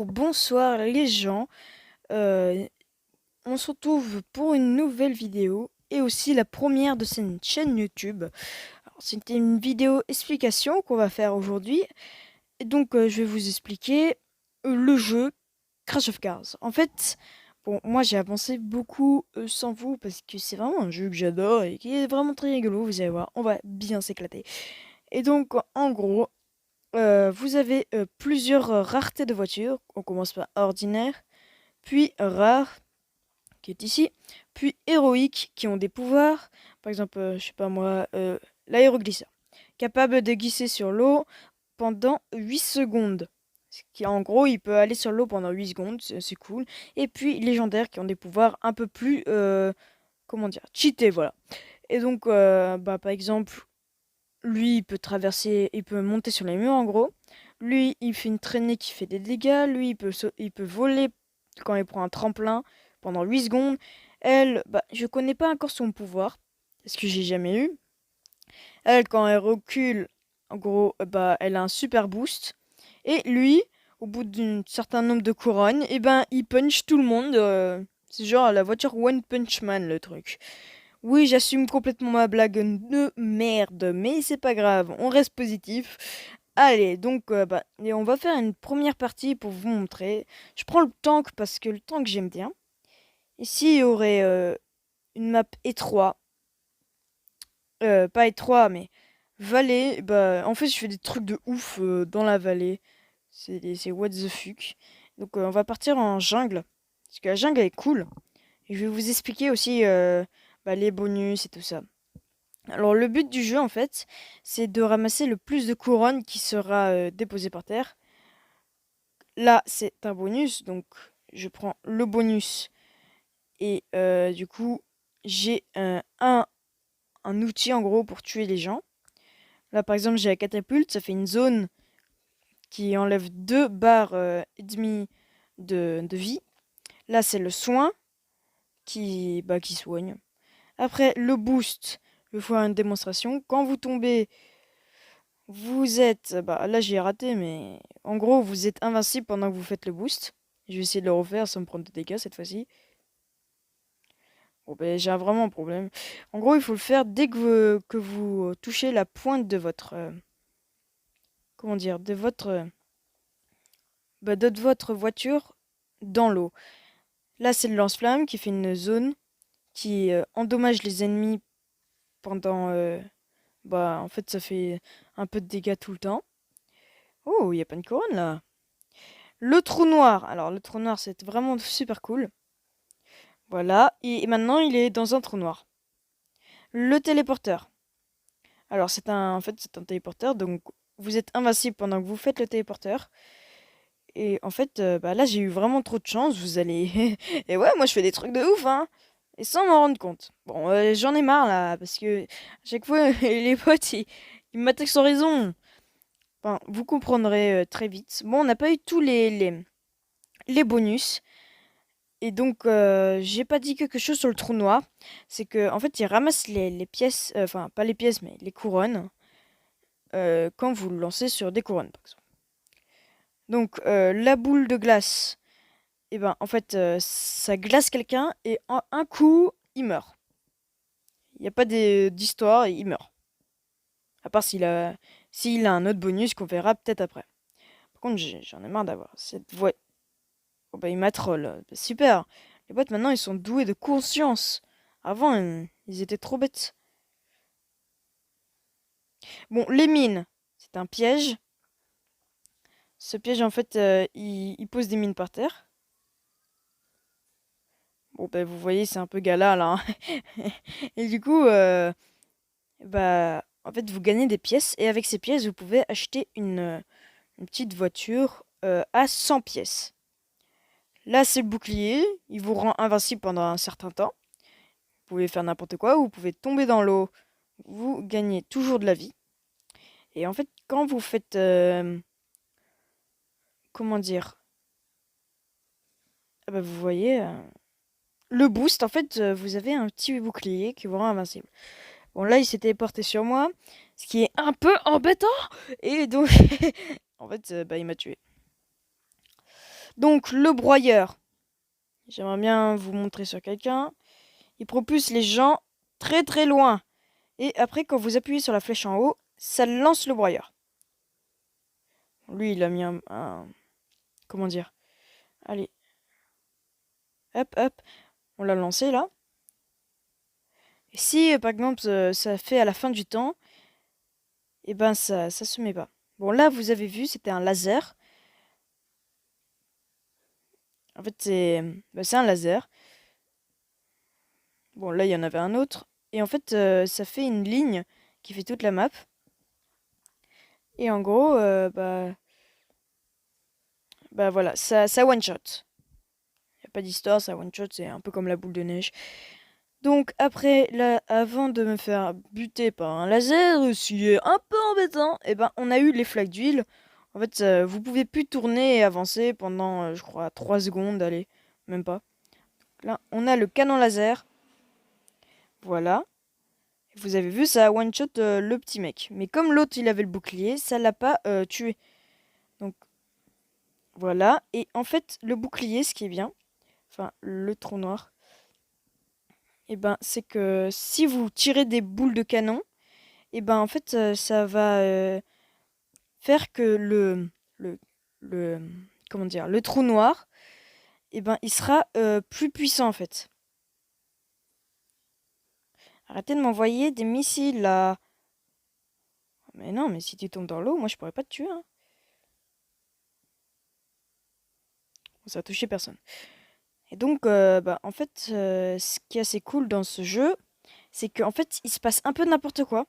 Alors, bonsoir les gens. Euh, on se retrouve pour une nouvelle vidéo et aussi la première de cette chaîne YouTube. Alors, c'était une vidéo explication qu'on va faire aujourd'hui. Et donc, je vais vous expliquer le jeu Crash of Cars. En fait, bon, moi j'ai avancé beaucoup sans vous parce que c'est vraiment un jeu que j'adore et qui est vraiment très rigolo. Vous allez voir, on va bien s'éclater. Et donc, en gros, vous avez plusieurs raretés de voitures. On commence par ordinaire, puis rare, qui est ici, puis héroïque, qui ont des pouvoirs. Par exemple, je sais pas moi, l'aéroglisseur, capable de glisser sur l'eau pendant 8 secondes. En gros, il peut aller sur l'eau pendant 8 secondes, c'est cool. Et puis légendaires, qui ont des pouvoirs un peu plus, comment dire, cheatés, voilà. Et donc, par exemple, lui, il peut traverser, il peut monter sur les murs en gros. Lui, il fait une traînée qui fait des dégâts. Lui, il peut voler quand il prend un tremplin pendant 8 secondes. Elle, je connais pas encore son pouvoir, parce que j'ai jamais eu. Elle, quand elle recule, en gros, elle a un super boost. Et lui, au bout d'un certain nombre de couronnes, il punch tout le monde. C'est genre la voiture One Punch Man, le truc. Oui, j'assume complètement ma blague de merde, mais c'est pas grave, on reste positif. Allez, donc et on va faire une première partie pour vous montrer. Je prends le tank parce que le tank j'aime bien. Ici, il y aurait une map étroite, pas étroit, mais vallée. Bah, en fait, je fais des trucs de ouf dans la vallée. C'est what the fuck. Donc, on va partir en jungle, parce que la jungle est cool. Et je vais vous expliquer aussi les bonus et tout ça. Alors le but du jeu en fait, c'est de ramasser le plus de couronnes qui sera déposé par terre. Là, c'est un bonus, donc je prends le bonus et du coup, j'ai un outil en gros pour tuer les gens. Là par exemple, j'ai la catapulte, ça fait une zone qui enlève 2 barres et demie de vie. Là, c'est le soin qui soigne. Après, le boost, je vais faire une démonstration. Quand vous tombez, vous êtes... Bah, là, j'ai raté, mais... En gros, vous êtes invincible pendant que vous faites le boost. Je vais essayer de le refaire sans me prendre de dégâts cette fois-ci. Bon, ben, j'ai vraiment un problème. En gros, il faut le faire dès que vous touchez la pointe de votre... comment dire? De votre voiture dans l'eau. Là, c'est le lance-flamme qui fait une zone qui endommage les ennemis pendant... en fait, ça fait un peu de dégâts tout le temps. Oh, il n'y a pas une couronne là. Le trou noir. Alors, le trou noir, c'est vraiment super cool. Voilà. Et maintenant, il est dans un trou noir. Le téléporteur. Alors, en fait, c'est un téléporteur. Donc, vous êtes invincible pendant que vous faites le téléporteur. Et en fait, là, j'ai eu vraiment trop de chance. Vous allez... Et ouais, moi, je fais des trucs de ouf, hein. Et sans m'en rendre compte. Bon, j'en ai marre, là. Parce que, à chaque fois, les potes, ils m'attaquent sans raison. Enfin, vous comprendrez très vite. Bon, on n'a pas eu tous les bonus. Et donc, j'ai pas dit quelque chose sur le trou noir. C'est que en fait, il ramasse les pièces, enfin, pas les pièces, mais les couronnes, quand vous le lancez sur des couronnes, par exemple. Donc, la boule de glace, et ben, en fait, ça glace quelqu'un et en un coup, il meurt. Il n'y a pas d'histoire, il meurt. À part s'il a un autre bonus qu'on verra peut-être après. Par contre, j'en ai marre d'avoir cette voix. Oh bah, il m'a troll. Bah, super. Les bots maintenant, ils sont doués de conscience. Avant, ils étaient trop bêtes. Bon, les mines, c'est un piège. Ce piège, en fait, il pose des mines par terre. Bon, bah, vous voyez, c'est un peu gala, là, hein. Et du coup, en fait, vous gagnez des pièces. Et avec ces pièces, vous pouvez acheter une petite voiture à 100 pièces. Là, c'est le bouclier. Il vous rend invincible pendant un certain temps. Vous pouvez faire n'importe quoi. Vous pouvez tomber dans l'eau. Vous gagnez toujours de la vie. Et en fait, quand vous faites... comment dire? Vous voyez... le boost, en fait, vous avez un petit bouclier qui vous rend invincible. Bon, là, il s'est téléporté sur moi, ce qui est un peu embêtant. Et donc, en fait, il m'a tué. Donc le broyeur, j'aimerais bien vous montrer sur quelqu'un. Il propulse les gens très très loin. Et après, quand vous appuyez sur la flèche en haut, ça lance le broyeur. Lui, il a mis comment dire? Allez, hop, hop. On l'a lancé là. Et si, par exemple, ça fait à la fin du temps, et ben ça se met pas. Bon, là, vous avez vu, c'était un laser. En fait, c'est un laser. Bon, là, il y en avait un autre. Et en fait, ça fait une ligne qui fait toute la map. Et en gros, bah voilà, ça one shot. Y a pas d'histoire, ça one shot, c'est un peu comme la boule de neige. Donc après, là, avant de me faire buter par un laser, ce qui est un peu embêtant, et ben on a eu les flaques d'huile. En fait, vous pouvez plus tourner et avancer pendant, je crois, 3 secondes, allez, même pas. Là, on a le canon laser. Voilà. Vous avez vu, ça a one-shot le petit mec. Mais comme l'autre, il avait le bouclier, ça l'a pas tué. Donc, voilà. Et en fait, le bouclier, ce qui est bien, enfin, le trou noir, et ben, c'est que si vous tirez des boules de canon, et ben, en fait, ça va faire que le, le, comment dire, le trou noir, et ben, il sera plus puissant, en fait. Arrêtez de m'envoyer des missiles, là. Mais non, mais si tu tombes dans l'eau, moi, je pourrais pas te tuer, hein. Ça va toucher personne. Et donc, bah, en fait, ce qui est assez cool dans ce jeu, c'est qu'en fait, il se passe un peu n'importe quoi.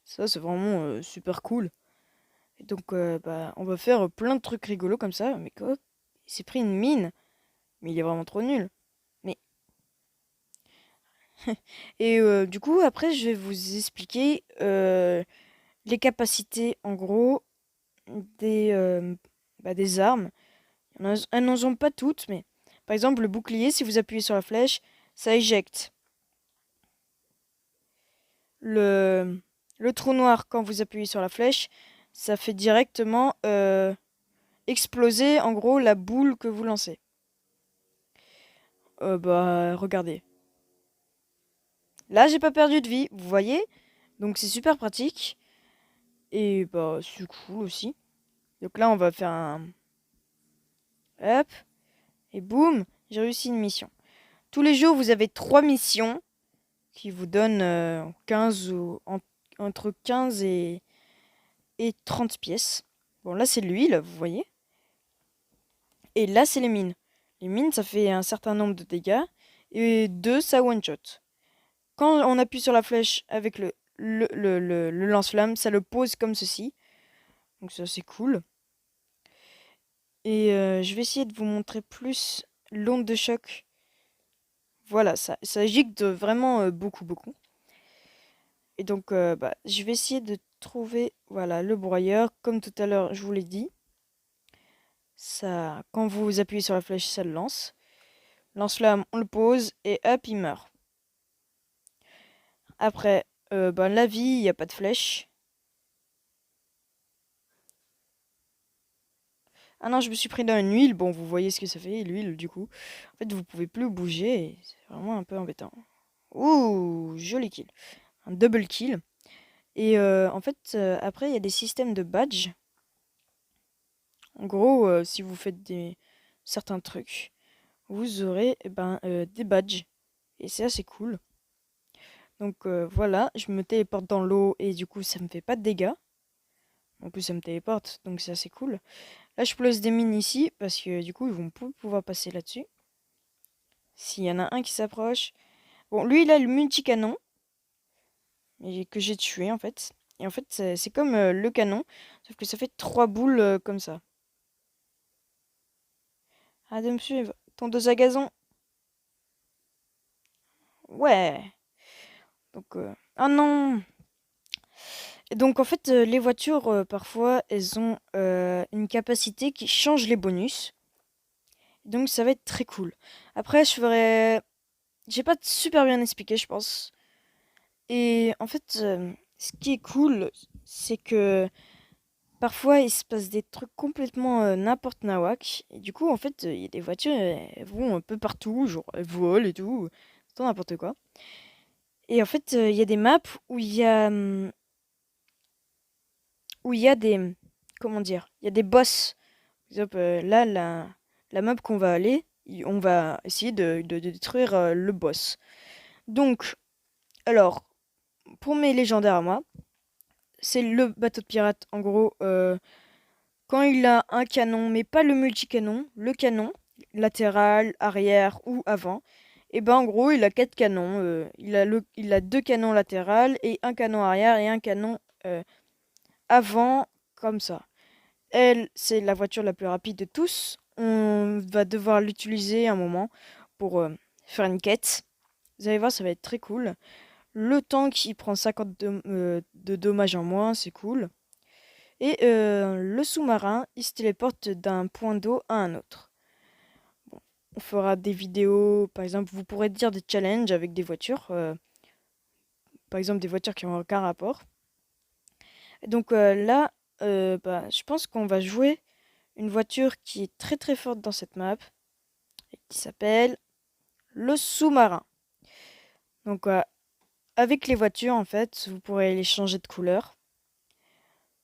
Ça, c'est vraiment super cool. Et donc, bah, on va faire plein de trucs rigolos comme ça. Mais quoi? Il s'est pris une mine. Mais il est vraiment trop nul. Mais... Et du coup, après, je vais vous expliquer les capacités, en gros, des, des armes. Elles n'en ont pas toutes, mais... Par exemple, le bouclier, si vous appuyez sur la flèche, ça éjecte. Le, le trou noir, quand vous appuyez sur la flèche, ça fait directement exploser en gros la boule que vous lancez. Bah regardez. Là j'ai pas perdu de vie, vous voyez? Donc c'est super pratique. Et bah c'est cool aussi. Donc là on va faire un... Hop. Et boum, j'ai réussi une mission. Tous les jours vous avez 3 missions qui vous donnent 15 ou entre 15 et 30 pièces. Bon là c'est l'huile, vous voyez? Et là, c'est les mines. Les mines, ça fait un certain nombre de dégâts. Et deux, ça one-shot. Quand on appuie sur la flèche avec le lance-flamme, ça le pose comme ceci. Donc ça, c'est cool. Et je vais essayer de vous montrer plus l'onde de choc. Voilà, ça gicle vraiment beaucoup, beaucoup. Et donc, bah, je vais essayer de trouver voilà, le broyeur. Comme tout à l'heure, je vous l'ai dit. Ça, quand vous appuyez sur la flèche, ça le lance. Lance-flamme, on le pose et hop, il meurt. Après, bah, la vie, il n'y a pas de flèche. Ah non, je me suis pris dans une huile. Bon, vous voyez ce que ça fait, l'huile, du coup. En fait, vous pouvez plus bouger. Et c'est vraiment un peu embêtant. Ouh, joli kill. Un double kill. Et en fait, après, il y a des systèmes de badge. En gros, si vous faites certains trucs, vous aurez des badges. Et c'est assez cool. Donc voilà, je me téléporte dans l'eau et du coup, ça me fait pas de dégâts. En plus, ça me téléporte, donc c'est assez cool. Là, je place des mines ici, parce que du coup, ils vont pouvoir passer là-dessus. S'il y en a un qui s'approche. Bon, lui, il a le multicanon. Que j'ai tué, en fait. Et en fait, c'est comme le canon, sauf que ça fait 3 boules comme ça. Ah, de me suivre. Tondeuse à gazon. Ouais. Donc, oh non! Et donc, en fait, les voitures, parfois, elles ont une capacité qui change les bonus. Donc, ça va être très cool. Après, je ferai... J'ai pas super bien expliqué, je pense. Et en fait, ce qui est cool, c'est que parfois il se passe des trucs complètement n'importe nawak. Et du coup, en fait, il y a des voitures, elles vont un peu partout, genre elles volent et tout, c'est tout n'importe quoi. Et en fait, il y a des maps où il y a des, comment dire, il y a des boss. Par exemple, là, la map qu'on va aller, on va essayer de détruire le boss. Donc, alors, pour mes légendaires à moi, c'est le bateau de pirate. En gros, quand il a un canon, mais pas le multicanon, le canon, latéral, arrière ou avant, et ben en gros, il a quatre canons. Il a deux canons latérales et un canon arrière et un canon avant, comme ça. Elle, c'est la voiture la plus rapide de tous. On va devoir l'utiliser un moment pour faire une quête. Vous allez voir, ça va être très cool. Le tank, il prend 50 de dommages en moins, c'est cool. Et le sous-marin, il se téléporte d'un point d'eau à un autre. Bon, on fera des vidéos, par exemple, vous pourrez dire des challenges avec des voitures. Par exemple, des voitures qui n'ont aucun rapport. Et donc là, bah, je pense qu'on va jouer une voiture qui est très très forte dans cette map, et qui s'appelle le sous-marin. Donc avec les voitures, en fait, vous pourrez les changer de couleur.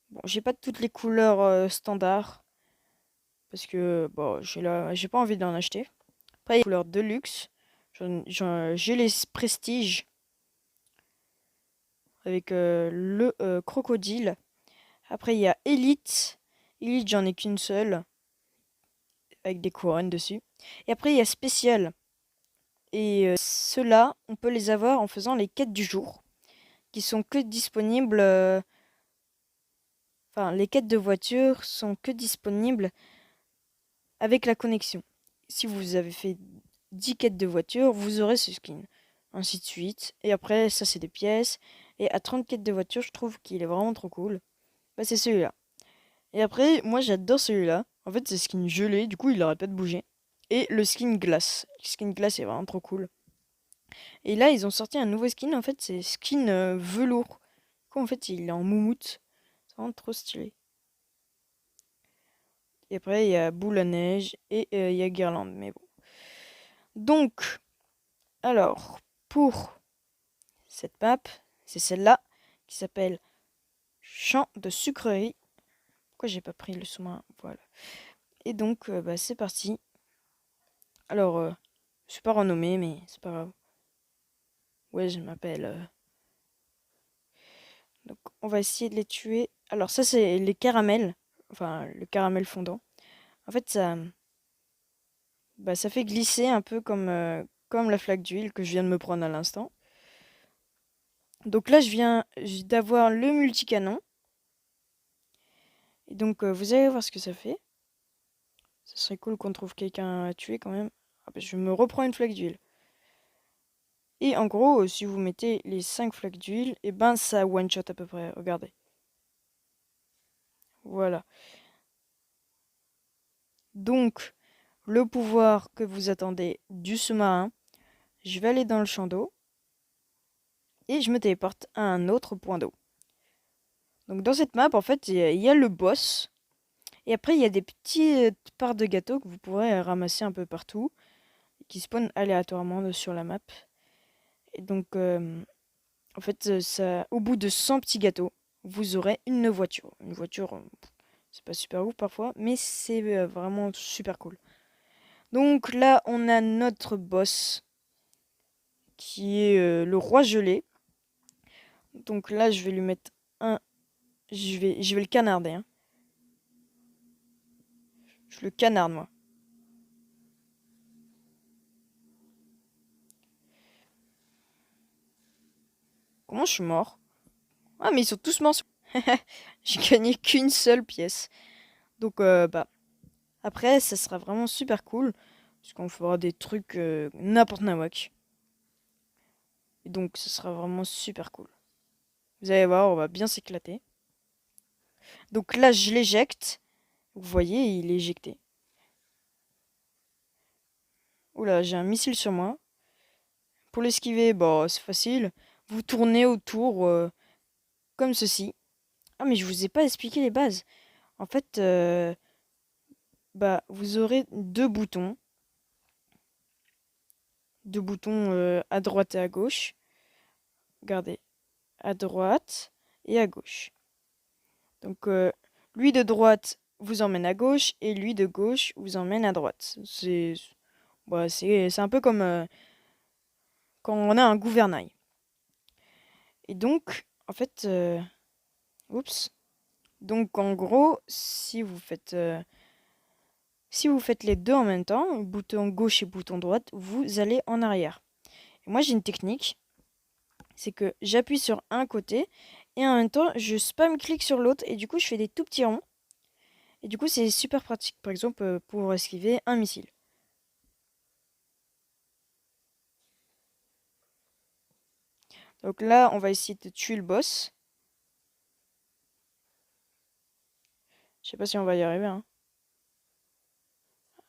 Bon, j'ai pas toutes les couleurs standards, parce que bon, j'ai pas envie d'en acheter. Après, il y a les couleurs de luxe. J'ai les prestiges avec le crocodile. Après, il y a Elite. Elite, j'en ai qu'une seule, avec des couronnes dessus. Et après, il y a Spécial. Et ceux-là, on peut les avoir en faisant les quêtes du jour, qui sont que disponibles. Enfin, les quêtes de voiture sont que disponibles avec la connexion. Si vous avez fait 10 quêtes de voiture, vous aurez ce skin. Ainsi de suite. Et après, ça, c'est des pièces. Et à 30 quêtes de voiture, je trouve qu'il est vraiment trop cool. Bah, c'est celui-là. Et après, moi, j'adore celui-là. En fait, c'est skin gelé, du coup, il arrête pas de bouger. Et le skin glace. Le skin glace est vraiment trop cool. Et là, ils ont sorti un nouveau skin. En fait, c'est skin velours. Du coup, en fait, il est en moumoute. C'est vraiment trop stylé. Et après, il y a boule à neige et il y a guirlande. Mais bon. Donc, alors, pour cette map, c'est celle-là qui s'appelle Champ de sucrerie. Pourquoi j'ai pas pris le sous-marin? Voilà. Et donc, bah, c'est parti. Alors, je suis pas renommé, mais c'est pas grave. Ouais, je m'appelle. Donc, on va essayer de les tuer. Alors, ça, c'est les caramels. Enfin, le caramel fondant. En fait, bah, ça fait glisser un peu comme la flaque d'huile que je viens de me prendre à l'instant. Donc là, je viens d'avoir le multicanon. Et donc, vous allez voir ce que ça fait. Ça serait cool qu'on trouve quelqu'un à tuer quand même. Ah, bah, je me reprends une flaque d'huile. Et en gros, si vous mettez les 5 flaques d'huile, et ben ça one-shot à peu près. Regardez. Voilà. Donc, le pouvoir que vous attendez du sous-marin, je vais aller dans le champ d'eau. Et je me téléporte à un autre point d'eau. Donc dans cette map, en fait, il y a le boss. Et après, il y a des petites parts de gâteaux que vous pourrez ramasser un peu partout, qui spawnent aléatoirement sur la map. Et donc, en fait, au bout de 100 petits gâteaux, vous aurez une voiture. Une voiture, c'est pas super ouf parfois, mais c'est vraiment super cool. Donc là, on a notre boss, qui est le roi gelé. Donc là, je vais lui mettre un... Je vais le canarder, hein. Je le canarde, moi. Comment je suis mort? Ah, mais ils sont tous morts. J'ai gagné qu'une seule pièce. Donc, bah, après, ça sera vraiment super cool. Parce qu'on fera des trucs n'importe nawak. Et donc, ça sera vraiment super cool. Vous allez voir, on va bien s'éclater. Donc là, je l'éjecte. Vous voyez, il est éjecté. Oula, j'ai un missile sur moi. Pour l'esquiver, bah, c'est facile. Vous tournez autour comme ceci. Ah, mais je vous ai pas expliqué les bases. En fait, vous aurez deux boutons. Deux boutons à droite et à gauche. Regardez, à droite et à gauche. Donc, lui de droite vous emmène à gauche et lui de gauche vous emmène à droite. C'est un peu comme quand on a un gouvernail. Et donc, en fait, oups. Donc, en gros, si vous faites les deux en même temps, bouton gauche et bouton droite, vous allez en arrière. Et moi, j'ai une technique, c'est que j'appuie sur un côté et en même temps, je spam clic sur l'autre et du coup, je fais des tout petits ronds. Et du coup, c'est super pratique, par exemple, pour esquiver un missile. Donc là, on va essayer de tuer le boss. Je sais pas si on va y arriver, hein.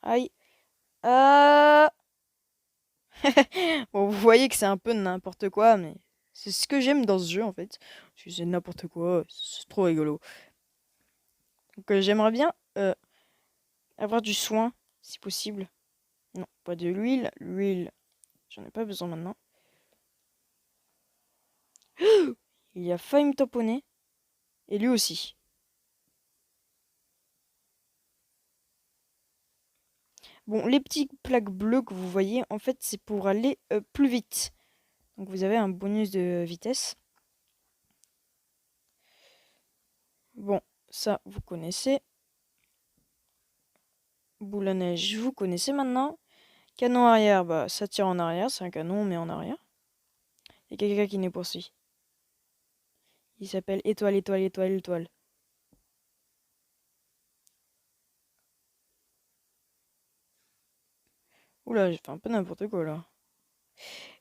Aïe. Ah. Bon, vous voyez que c'est un peu n'importe quoi, mais c'est ce que j'aime dans ce jeu, en fait. C'est n'importe quoi, c'est trop rigolo. Donc j'aimerais bien avoir du soin, si possible. Non, pas de l'huile. L'huile, j'en ai pas besoin maintenant. Il a failli me tamponner. Et lui aussi. Bon, les petites plaques bleues que vous voyez, en fait, c'est pour aller plus vite. Donc vous avez un bonus de vitesse. Bon, ça, vous connaissez. Boule à neige, vous connaissez maintenant. Canon arrière, bah ça tire en arrière, c'est un canon, mais en arrière. Il y a quelqu'un qui nous poursuit. Il s'appelle Étoile, Étoile, Étoile, Étoile. Oula, j'ai fait un peu n'importe quoi là.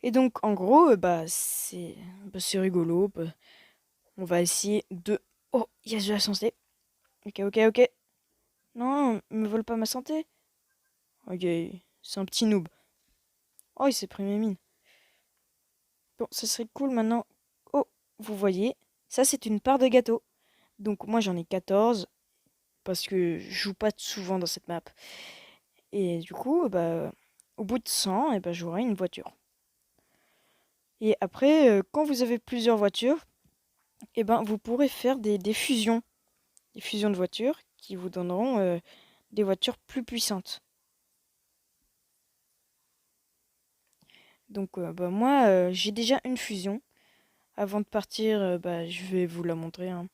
Et donc, en gros, c'est rigolo. On va essayer de. Oh, il y a de la santé. Ok, ok, ok. Non, me vole pas ma santé. Ok, c'est un petit noob. Oh, il s'est pris mes mines. Bon, ça serait cool maintenant. Oh, vous voyez, ça c'est une part de gâteau. Donc moi j'en ai 14 parce que je joue pas souvent dans cette map. Et du coup, au bout de 100, j'aurai une voiture. Et après, quand vous avez plusieurs voitures, vous pourrez faire des fusions. Des fusions de voitures qui vous donneront des voitures plus puissantes. Donc moi, j'ai déjà une fusion. Avant de partir, je vais vous la montrer, hein.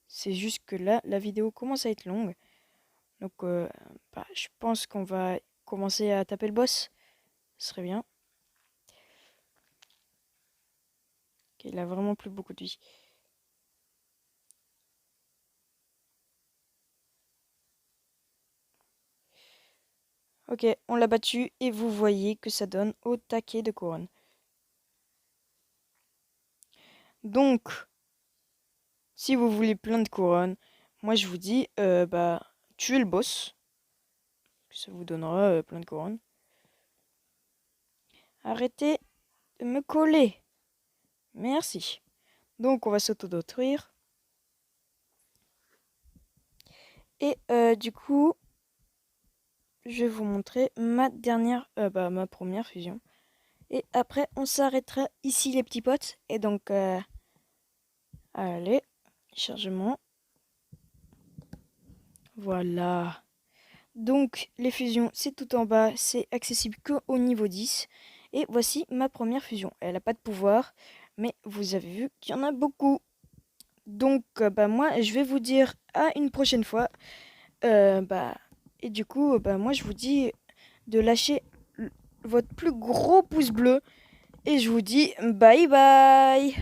C'est juste que là, la vidéo commence à être longue. Donc, je pense qu'on va commencer à taper le boss. Ce serait bien. Ok, il a vraiment plus beaucoup de vie. Ok, on l'a battu et vous voyez que ça donne au taquet de couronne. Donc, si vous voulez plein de couronnes, moi je vous dis, tuez le boss. Ça vous donnera plein de couronnes. Arrêtez de me coller. Merci. Donc, on va s'autodétruire. Et du coup, je vais vous montrer ma première fusion. Et après, on s'arrêtera ici, les petits potes. Et donc, allez, chargement. Voilà. Donc, les fusions, c'est tout en bas. C'est accessible qu'au niveau 10. Et voici ma première fusion. Elle n'a pas de pouvoir, mais vous avez vu qu'il y en a beaucoup. Donc, moi, je vais vous dire à une prochaine fois. Et du coup, moi, je vous dis de lâcher votre plus gros pouce bleu. Et je vous dis bye bye.